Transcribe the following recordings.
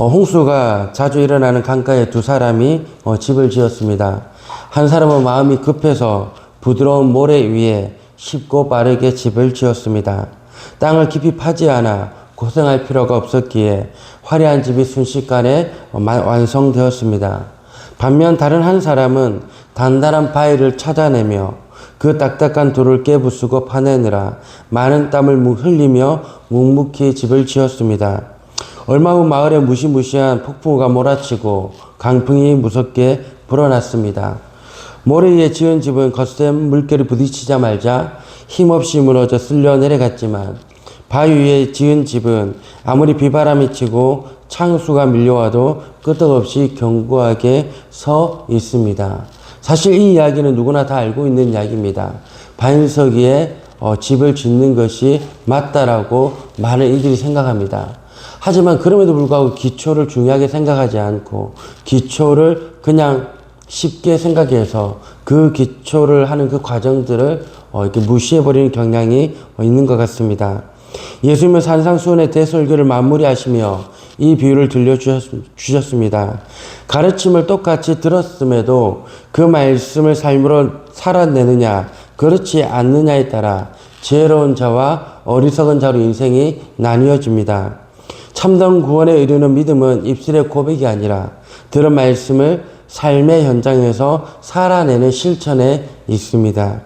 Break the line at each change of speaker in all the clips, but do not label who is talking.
홍수가 자주 일어나는 강가에 두 사람이 집을 지었습니다. 한 사람은 마음이 급해서 부드러운 모래 위에 쉽고 빠르게 집을 지었습니다. 땅을 깊이 파지 않아 고생할 필요가 없었기에 화려한 집이 순식간에 완성되었습니다. 반면 다른 한 사람은 단단한 바위를 찾아내며 그 딱딱한 돌을 깨부수고 파내느라 많은 땀을 흘리며 묵묵히 집을 지었습니다. 얼마 후 마을에 무시무시한 폭풍우가 몰아치고 강풍이 무섭게 불어났습니다. 모래 위에 지은 집은 거센 물결이 부딪히자마자 힘없이 무너져 쓸려 내려갔지만 바위 위에 지은 집은 아무리 비바람이 치고 창수가 밀려와도 끄떡없이 견고하게 서 있습니다. 사실 이 이야기는 누구나 다 알고 있는 이야기입니다. 반석 위에 집을 짓는 것이 맞다라고 많은 이들이 생각합니다. 하지만 그럼에도 불구하고 기초를 중요하게 생각하지 않고 기초를 그냥 쉽게 생각해서 그 기초를 하는 그 과정들을 이렇게 무시해버리는 경향이 있는 것 같습니다. 예수님은 산상수훈의 대설교를 마무리하시며 이 비유를 들려주셨습니다. 가르침을 똑같이 들었음에도 그 말씀을 삶으로 살아내느냐 그렇지 않느냐에 따라 지혜로운 자와 어리석은 자로 인생이 나뉘어집니다. 참된 구원에 이르는 믿음은 입술의 고백이 아니라 들은 말씀을 삶의 현장에서 살아내는 실천에 있습니다.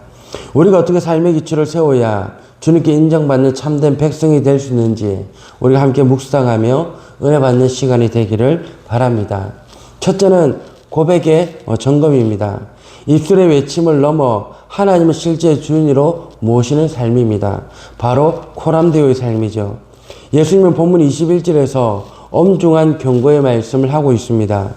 우리가 어떻게 삶의 기초를 세워야 주님께 인정받는 참된 백성이 될 수 있는지 우리가 함께 묵상하며 은혜 받는 시간이 되기를 바랍니다. 첫째는 고백의 점검입니다. 입술의 외침을 넘어 하나님을 실제 주인으로 모시는 삶입니다. 바로 코람데오의 삶이죠. 예수님은 본문 21절에서 엄중한 경고의 말씀을 하고 있습니다.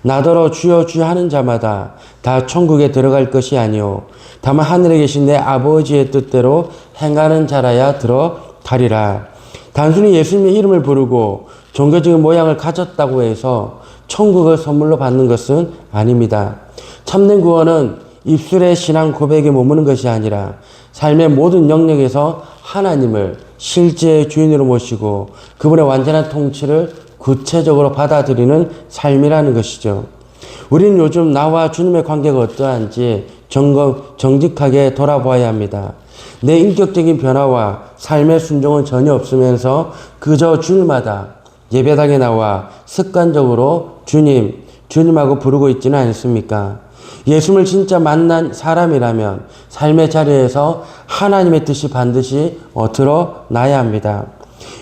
나더러 주여 주여 하는 자마다 다 천국에 들어갈 것이 아니요 다만 하늘에 계신 내 아버지의 뜻대로 행하는 자라야 들어가리라. 단순히 예수님의 이름을 부르고 종교적인 모양을 가졌다고 해서 천국을 선물로 받는 것은 아닙니다. 참된 구원은 입술의 신앙 고백에 머무는 것이 아니라 삶의 모든 영역에서 하나님을 실제 주인으로 모시고 그분의 완전한 통치를 구체적으로 받아들이는 삶이라는 것이죠. 우리는 요즘 나와 주님의 관계가 어떠한지 정직하게 돌아보아야 합니다. 내 인격적인 변화와 삶의 순종은 전혀 없으면서 그저 주일마다 예배당에 나와 습관적으로 주님하고 부르고 있지는 않습니까? 예수님을 진짜 만난 사람이라면 삶의 자리에서 하나님의 뜻이 반드시 드러나야 합니다.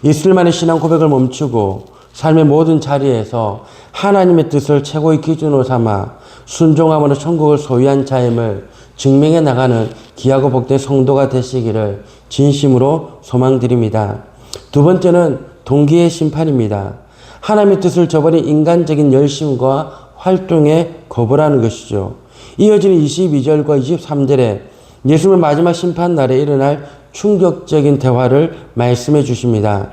이슬만의 신앙 고백을 멈추고 삶의 모든 자리에서 하나님의 뜻을 최고의 기준으로 삼아 순종함으로 천국을 소유한 자임을 증명해 나가는 귀하고 복된 성도가 되시기를 진심으로 소망드립니다. 두 번째는 동기의 심판입니다. 하나님의 뜻을 저버린 인간적인 열심과 활동에 거부라는 것이죠. 이어지는 22절과 23절에 예수님은 마지막 심판날에 일어날 충격적인 대화를 말씀해 주십니다.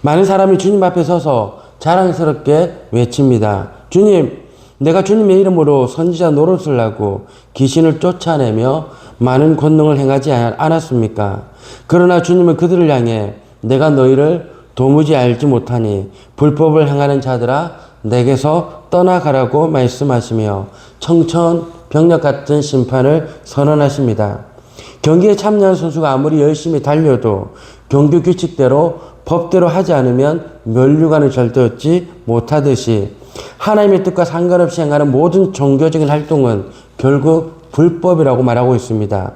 많은 사람이 주님 앞에 서서 자랑스럽게 외칩니다. 주님, 내가 주님의 이름으로 선지자 노릇을 하고 귀신을 쫓아내며 많은 권능을 행하지 않았습니까? 그러나 주님은 그들을 향해 내가 너희를 도무지 알지 못하니 불법을 행하는 자들아 내게서 떠나가라고 말씀하시며 청천벽력 같은 심판을 선언하십니다. 경기에 참여한 선수가 아무리 열심히 달려도 경기 규칙대로 법대로 하지 않으면 면류관을 절대 얻지 못하듯이 하나님의 뜻과 상관없이 행하는 모든 종교적인 활동은 결국 불법이라고 말하고 있습니다.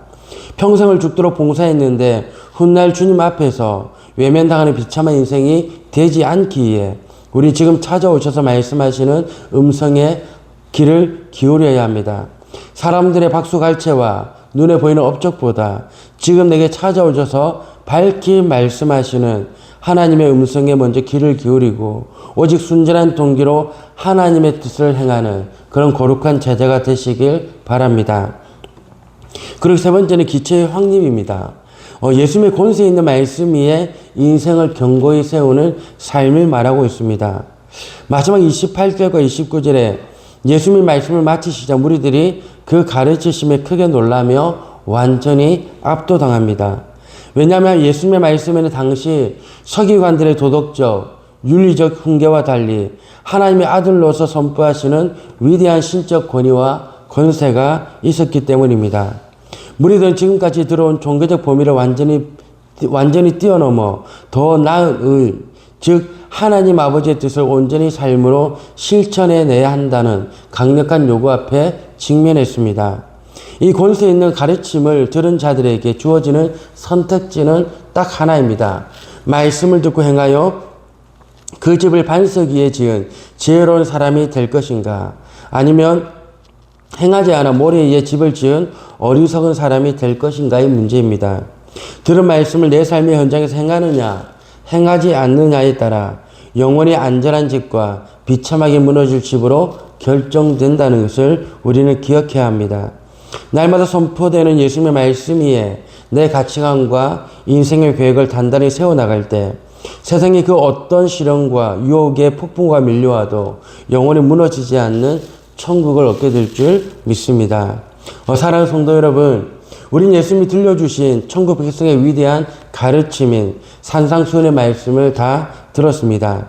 평생을 죽도록 봉사했는데 훗날 주님 앞에서 외면당하는 비참한 인생이 되지 않기에 우리 지금 찾아오셔서 말씀하시는 음성에 귀를 기울여야 합니다. 사람들의 박수갈채와 눈에 보이는 업적보다 지금 내게 찾아오셔서 밝히 말씀하시는 하나님의 음성에 먼저 귀를 기울이고 오직 순전한 동기로 하나님의 뜻을 행하는 그런 거룩한 제자가 되시길 바랍니다. 그리고 세 번째는 기초의 확립입니다. 예수님의 권세 있는 말씀 위에 인생을 견고히 세우는 삶을 말하고 있습니다. 마지막 28절과 29절에 예수님의 말씀을 마치시자 무리들이 그 가르치심에 크게 놀라며 완전히 압도당합니다. 왜냐하면 예수님의 말씀에는 당시 서기관들의 도덕적, 윤리적 훈계와 달리 하나님의 아들로서 선포하시는 위대한 신적 권위와 권세가 있었기 때문입니다. 무리들은 지금까지 들어온 종교적 범위를 완전히 뛰어넘어 더 나은 의, 즉 하나님 아버지의 뜻을 온전히 삶으로 실천해내야 한다는 강력한 요구 앞에 직면했습니다. 이 권세 있는 가르침을 들은 자들에게 주어지는 선택지는 딱 하나입니다. 말씀을 듣고 행하여 그 집을 반석 위에 지은 지혜로운 사람이 될 것인가? 아니면 행하지 않아 모래 위에 집을 지은 어리석은 사람이 될 것인가의 문제입니다. 들은 말씀을 내 삶의 현장에서 행하느냐, 행하지 않느냐에 따라 영원히 안전한 집과 비참하게 무너질 집으로 결정된다는 것을 우리는 기억해야 합니다. 날마다 선포되는 예수님의 말씀 위에 내 가치관과 인생의 계획을 단단히 세워나갈 때 세상의 그 어떤 시련과 유혹의 폭풍과 밀려와도 영원히 무너지지 않는 천국을 얻게 될 줄 믿습니다. 사랑하는 성도 여러분, 우린 예수님이 들려주신 천국 백성의 위대한 가르침인 산상수훈의 말씀을 다 들었습니다.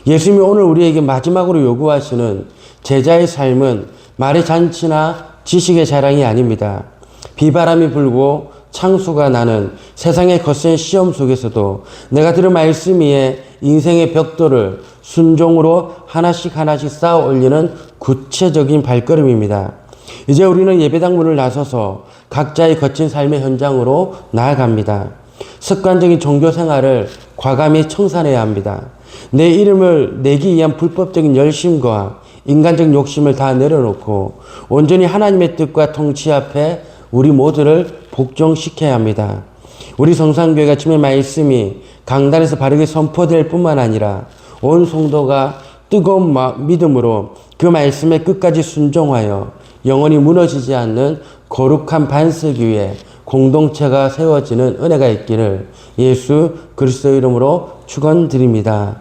예수님이 오늘 우리에게 마지막으로 요구하시는 제자의 삶은 말의 잔치나 지식의 자랑이 아닙니다. 비바람이 불고 창수가 나는 세상의 거센 시험 속에서도 내가 들은 말씀 위에 인생의 벽돌을 순종으로 하나씩 쌓아 올리는 구체적인 발걸음입니다. 이제 우리는 예배당 문을 나서서 각자의 거친 삶의 현장으로 나아갑니다. 습관적인 종교 생활을 과감히 청산해야 합니다. 내 이름을 내기 위한 불법적인 열심과 인간적 욕심을 다 내려놓고 온전히 하나님의 뜻과 통치 앞에 우리 모두를 복종시켜야 합니다. 우리 성산교회가 주님의 말씀이 강단에서 바르게 선포될 뿐만 아니라 온 성도가 뜨거운 믿음으로 그 말씀에 끝까지 순종하여 영원히 무너지지 않는 거룩한 반석 위에 공동체가 세워지는 은혜가 있기를 예수 그리스도의 이름으로 축원드립니다.